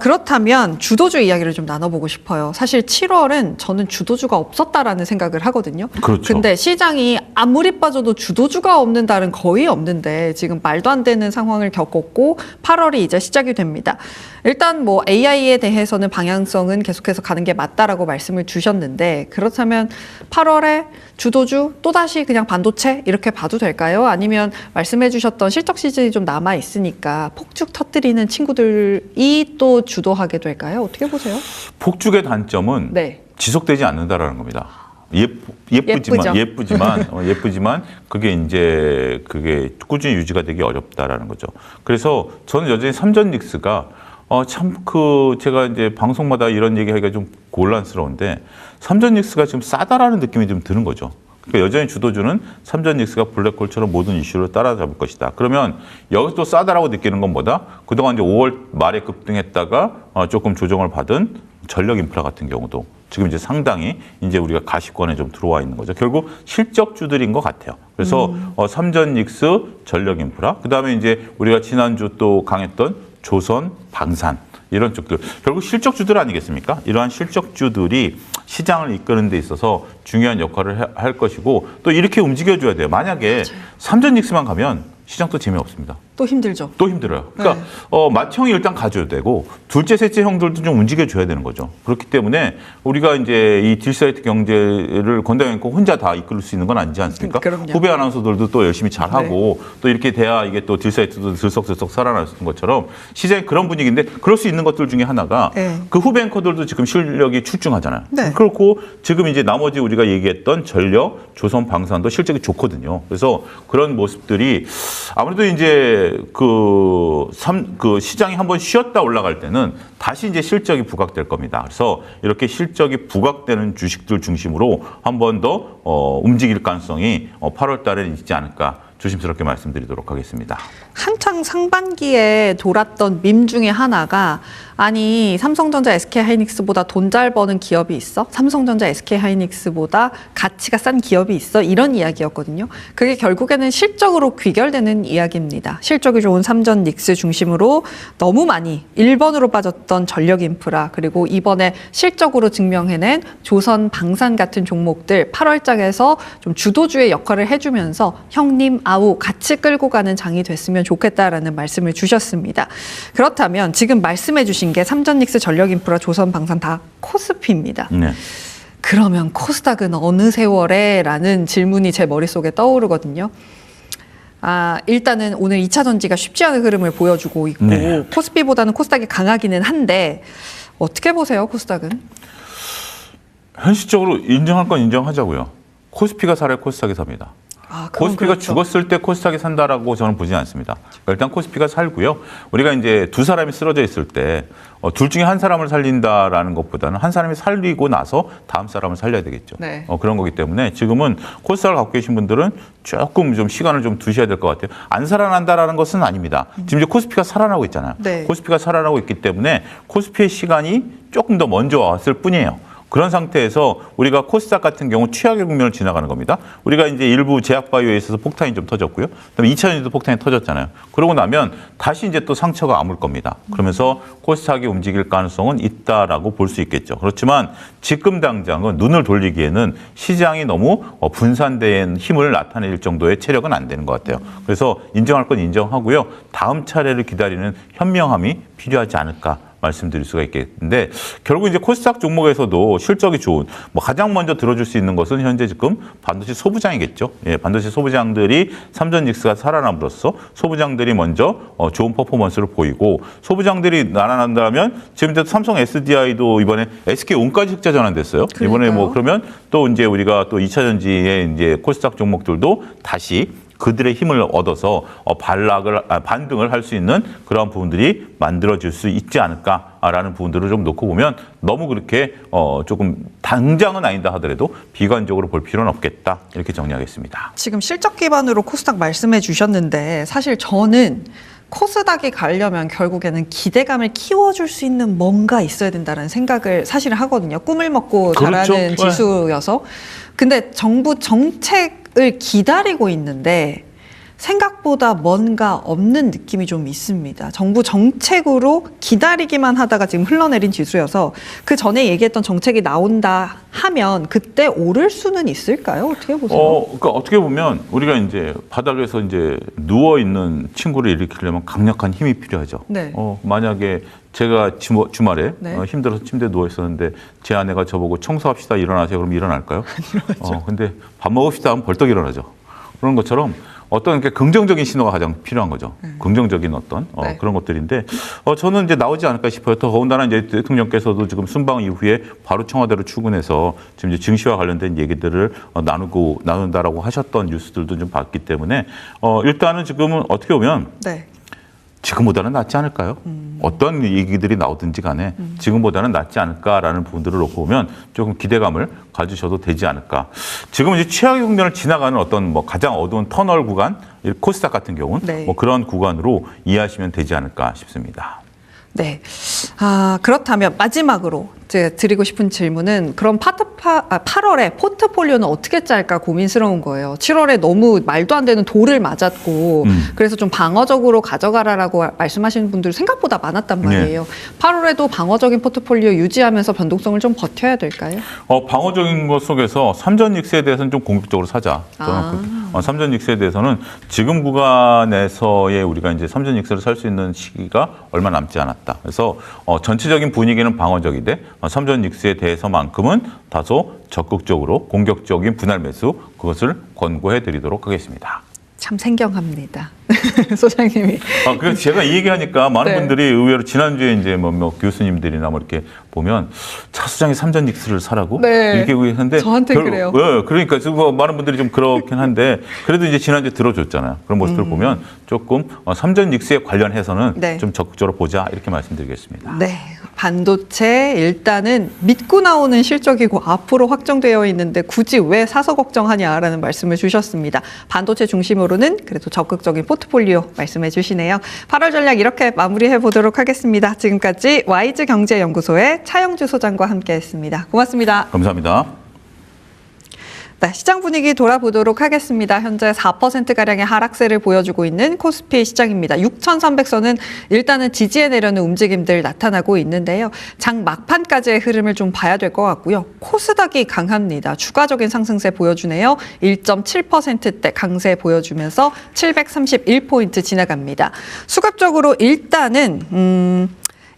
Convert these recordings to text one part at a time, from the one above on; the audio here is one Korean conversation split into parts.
그렇다면 주도주 이야기를 좀 나눠보고 싶어요. 사실 7월은 저는 주도주가 없었다라는 생각을 하거든요. 그렇죠. 근데 시장이 아무리 빠져도 주도주가 없는 달은 거의 없는데 지금 말도 안 되는 상황을 겪었고 8월이 이제 시작이 됩니다. 일단 뭐 AI에 대해서는 방향성은 계속해서 가는 게 맞다라고 말씀을 주셨는데 그렇다면 8월에 주도주 또다시 그냥 반도체 이렇게 봐도 될까요? 아니면 말씀해 주셨던 실적 시즌이 좀 남아 있으니까 폭죽 터뜨리는 친구들이 또 주도하게 될까요? 어떻게 보세요? 폭죽의 단점은 네. 지속되지 않는다라는 겁니다. 예쁘죠? 예쁘지만 그게 꾸준히 유지가 되기 어렵다라는 거죠. 그래서 저는 여전히 삼전 닉스가 제가 이제 방송마다 이런 얘기하기가 좀 곤란스러운데 삼전 닉스가 지금 싸다라는 느낌이 좀 드는 거죠. 그러니까 여전히 주도주는 삼전 닉스가 블랙홀처럼 모든 이슈를 따라잡을 것이다. 그러면 여기서 또 싸다라고 느끼는 건 뭐다? 그동안 이제 5월 말에 급등했다가 조금 조정을 받은 전력 인프라 같은 경우도 지금 이제 상당히 이제 우리가 가시권에 좀 들어와 있는 거죠. 결국 실적주들인 것 같아요. 그래서 삼전 닉스, 전력 인프라, 그 다음에 이제 우리가 지난주 또 강했던 조선, 방산 이런 쪽들 결국 실적주들 아니겠습니까? 이러한 실적주들이 시장을 이끄는 데 있어서 중요한 역할을 할 것이고 또 이렇게 움직여줘야 돼요. 만약에 삼전 닉스만 가면 시장 또 재미없습니다. 또 힘들죠. 또 힘들어요. 그러니까 맏형이 일단 가져야 되고 둘째, 셋째 형들도 좀 움직여줘야 되는 거죠. 그렇기 때문에 우리가 이제 이 딜사이트 경제를 건강했고 혼자 다 이끌 수 있는 건 아니지 않습니까? 그럼요. 후배 아나운서들도 또 열심히 잘하고 또 이렇게 돼야 이게 또 딜사이트도 들썩들썩 살아날 수 있는 것처럼 시장이 그런 분위기인데 그럴 수 있는 것들 중에 하나가 그 후배 앵커들도 지금 실력이 출중하잖아요. 그렇고 지금 이제 나머지 우리가 얘기했던 전력, 조선, 방산도 실적이 좋거든요. 그래서 그런 모습들이 아무래도 이제 그 시장이 한번 쉬었다 올라갈 때는 다시 이제 실적이 부각될 겁니다. 그래서 이렇게 실적이 부각되는 주식들 중심으로 한 번 더 움직일 가능성이 8월 달에 있지 않을까 조심스럽게 말씀드리도록 하겠습니다. 한창 상반기에 돌았던 밈 중에 하나가 아니 삼성전자 SK하이닉스보다 돈 잘 버는 기업이 있어? 삼성전자 SK하이닉스보다 가치가 싼 기업이 있어? 이런 이야기였거든요. 그게 결국에는 실적으로 귀결되는 이야기입니다. 실적이 좋은 삼전 닉스 중심으로 너무 많이 1번으로 빠졌던 전력 인프라 그리고 이번에 실적으로 증명해낸 조선 방산 같은 종목들 8월장에서 좀 주도주의 역할을 해주면서 형님 아우 같이 끌고 가는 장이 됐으면 좋겠다라는 말씀을 주셨습니다. 그렇다면 지금 말씀해 주신 게 삼전닉스, 전력인프라, 조선방산 다 코스피입니다. 네. 그러면 코스닥은 어느 세월에? 라는 질문이 제 머릿속에 떠오르거든요. 일단은 오늘 2차 전지가 쉽지 않은 흐름을 보여주고 있고 코스피보다는 코스닥이 강하기는 한데 어떻게 보세요, 코스닥은? 현실적으로 인정할 건 인정하자고요. 코스피가 살아야 코스닥이 삽니다. 코스피가 그렇죠. 죽었을 때 코스닥이 산다라고 저는 보지 않습니다. 일단 코스피가 살고요. 우리가 이제 두 사람이 쓰러져 있을 때 둘 중에 한 사람을 살린다라는 것보다는 한 사람이 살리고 나서 다음 사람을 살려야 되겠죠. 네. 그런 거기 때문에 지금은 코스닥을 갖고 계신 분들은 조금 좀 시간을 좀 두셔야 될 것 같아요. 안 살아난다라는 것은 아닙니다. 지금 이제 코스피가 살아나고 있잖아요. 네. 코스피가 살아나고 있기 때문에 코스피의 시간이 조금 더 먼저 왔을 뿐이에요. 그런 상태에서 우리가 코스닥 같은 경우 최악의 국면을 지나가는 겁니다. 우리가 이제 일부 제약바이오에 있어서 폭탄이 좀 터졌고요. 그다음에 2차전지도 폭탄이 터졌잖아요. 그러고 나면 다시 이제 또 상처가 아물 겁니다. 그러면서 코스닥이 움직일 가능성은 있다라고 볼 수 있겠죠. 그렇지만 지금 당장은 눈을 돌리기에는 시장이 너무 분산된 힘을 나타낼 정도의 체력은 안 되는 것 같아요. 그래서 인정할 건 인정하고요. 다음 차례를 기다리는 현명함이 필요하지 않을까. 말씀드릴 수가 있겠는데 결국 이제 코스닥 종목에서도 실적이 좋은 가장 먼저 들어줄 수 있는 것은 현재 지금 반도체 소부장이겠죠. 반도체 소부장들이 삼전닉스가 살아남으로써 소부장들이 먼저 좋은 퍼포먼스를 보이고 소부장들이 날아난다면 지금 이제 삼성 SDI도 이번에 SK온까지 흑자 전환됐어요. 이번에 그러면 또 이제 우리가 또 2차 전지의 이제 코스닥 종목들도 다시 그들의 힘을 얻어서 반등을 할 수 있는 그런 부분들이 만들어질 수 있지 않을까라는 부분들을 좀 놓고 보면 너무 그렇게 조금 당장은 아니다 하더라도 비관적으로 볼 필요는 없겠다 이렇게 정리하겠습니다. 지금 실적 기반으로 코스닥 말씀해 주셨는데 사실 저는 코스닥이 가려면 결국에는 기대감을 키워줄 수 있는 뭔가 있어야 된다는 생각을 사실 하거든요. 꿈을 먹고 자라는 지수여서. 근데 정부 정책을 기다리고 있는데 생각보다 뭔가 없는 느낌이 좀 있습니다. 정부 정책으로 기다리기만 하다가 지금 흘러내린 지수여서 그 전에 얘기했던 정책이 나온다 하면 그때 오를 수는 있을까요? 어떻게 보세요? 그러니까 어떻게 보면 우리가 이제 바닥에서 이제 누워 있는 친구를 일으키려면 강력한 힘이 필요하죠. 네. 만약에 제가 주말에 네. 힘들어서 침대에 누워 있었는데 제 아내가 저보고 청소합시다 일어나세요. 그럼 일어날까요? 일어나죠. 근데 밥 먹읍시다 하면 벌떡 일어나죠. 그런 것처럼 어떤 게 긍정적인 신호가 가장 필요한 거죠. 긍정적인 어떤 네. 그런 것들인데 저는 이제 나오지 않을까 싶어요. 더군다나 이제 대통령께서도 지금 순방 이후에 바로 청와대로 출근해서 지금 이제 증시와 관련된 얘기들을 나눈다라고 하셨던 뉴스들도 좀 봤기 때문에 일단은 지금은 어떻게 보면 네. 지금보다는 낫지 않을까요? 어떤 얘기들이 나오든지 간에 지금보다는 낫지 않을까라는 부분들을 놓고 보면 조금 기대감을 가지셔도 되지 않을까. 지금 이제 최악의 국면을 지나가는 어떤 뭐 가장 어두운 터널 구간, 코스닥 같은 경우는 네. 뭐 그런 구간으로 이해하시면 되지 않을까 싶습니다. 네. 그렇다면 마지막으로 제가 드리고 싶은 질문은 그럼 8월에 포트폴리오는 어떻게 짤까 고민스러운 거예요. 7월에 너무 말도 안 되는 돌을 맞았고 그래서 좀 방어적으로 가져가라라고 말씀하시는 분들이 생각보다 많았단 말이에요. 8월에도 방어적인 포트폴리오 유지하면서 변동성을 좀 버텨야 될까요? 방어적인 것 속에서 삼전 익스에 대해서는 좀 공격적으로 사자. 저는 삼전 익스에 대해서는 지금 구간에서의 우리가 이제 삼전 익스를 살 수 있는 시기가 얼마 남지 않았다. 그래서 전체적인 분위기는 방어적인데 삼전 익스에 대해서만큼은 다소 적극적으로 공격적인 분할 매수 그것을 권고해 드리도록 하겠습니다. 참 생경합니다. 소장님이. 그래서 제가 이 얘기하니까 많은 네. 분들이 의외로 지난주에 이제 뭐 교수님들이나 뭐 이렇게 보면 차 수장이 삼전 익스를 사라고 네. 이렇게 얘기했는데 저한테 그래요. 그러니까 지금 뭐 많은 분들이 좀 그렇긴 한데 그래도 이제 지난주에 들어줬잖아요. 그런 모습을 보면 조금 삼전 익스에 관련해서는 네. 좀 적극적으로 보자 이렇게 말씀드리겠습니다. 네. 반도체 일단은 믿고 나오는 실적이고 앞으로 확정되어 있는데 굳이 왜 사서 걱정하냐라는 말씀을 주셨습니다. 반도체 중심으로는 그래도 적극적인 포트폴리오 말씀해 주시네요. 8월 전략 이렇게 마무리해 보도록 하겠습니다. 지금까지 와이즈 경제연구소의 차영주 소장과 함께했습니다. 고맙습니다. 감사합니다. 네, 시장 분위기 돌아보도록 하겠습니다. 현재 4%가량의 하락세를 보여주고 있는 코스피 시장입니다. 6,300선은 일단은 지지에 내려는 움직임들 나타나고 있는데요. 장 막판까지의 흐름을 좀 봐야 될 것 같고요. 코스닥이 강합니다. 추가적인 상승세 보여주네요. 1.7%대 강세 보여주면서 731포인트 지나갑니다. 수급적으로 일단은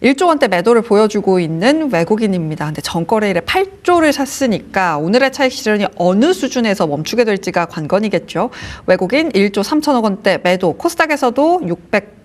1조 원대 매도를 보여주고 있는 외국인입니다. 근데 전거래일에 8조를 샀으니까 오늘의 차익 실현이 어느 수준에서 멈추게 될지가 관건이겠죠. 외국인 1조 3천억 원대 매도, 코스닥에서도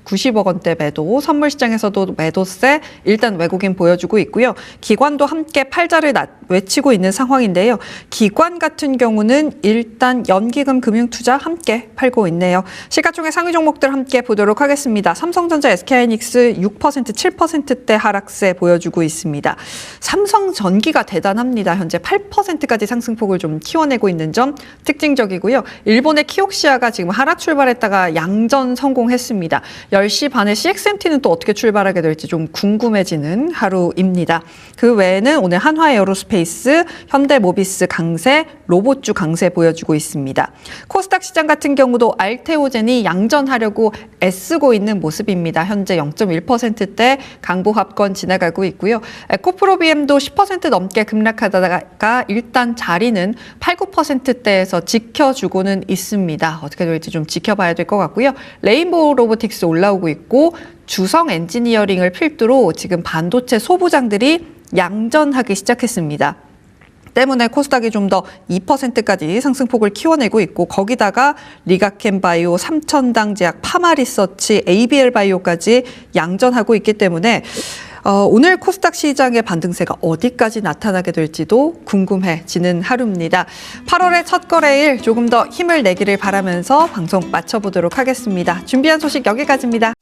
690억 원대 매도, 선물시장에서도 매도세 일단 외국인 보여주고 있고요. 기관도 함께 팔자를 외치고 있는 상황인데요. 기관 같은 경우는 일단 연기금 금융투자 함께 팔고 있네요. 시가총액 상위 종목들 함께 보도록 하겠습니다. 삼성전자, SK하이닉스 6%, 7%대 하락세 보여주고 있습니다. 삼성전기가 대단합니다. 현재 8%까지 상승폭을 좀 키워내고 있는 점 특징적이고요. 일본의 키옥시아가 지금 하락 출발했다가 양전 성공했습니다. 10시 반에 CXMT는 또 어떻게 출발하게 될지 좀 궁금해지는 하루입니다. 그 외에는 오늘 한화에어로스페이스, 현대모비스 강세, 로봇주 강세 보여주고 있습니다. 코스닥 시장 같은 경우도 알테오젠이 양전하려고 애쓰고 있는 모습입니다. 현재 0.1%대 강보합권 지나가고 있고요. 에코프로비엠도 10% 넘게 급락하다가 일단 자리는 8, 9%대에서 지켜주고는 있습니다. 어떻게 될지 좀 지켜봐야 될 것 같고요. 레인보우 로보틱스 올라오고 있고 주성 엔지니어링을 필두로 지금 반도체 소부장들이 양전하기 시작했습니다. 때문에 코스닥이 좀 더 2%까지 상승폭을 키워내고 있고 거기다가 리가켄바이오, 삼천당제약, 파마리서치, ABL바이오까지 양전하고 있기 때문에 오늘 코스닥 시장의 반등세가 어디까지 나타나게 될지도 궁금해지는 하루입니다. 8월의 첫 거래일 조금 더 힘을 내기를 바라면서 방송 마쳐보도록 하겠습니다. 준비한 소식 여기까지입니다.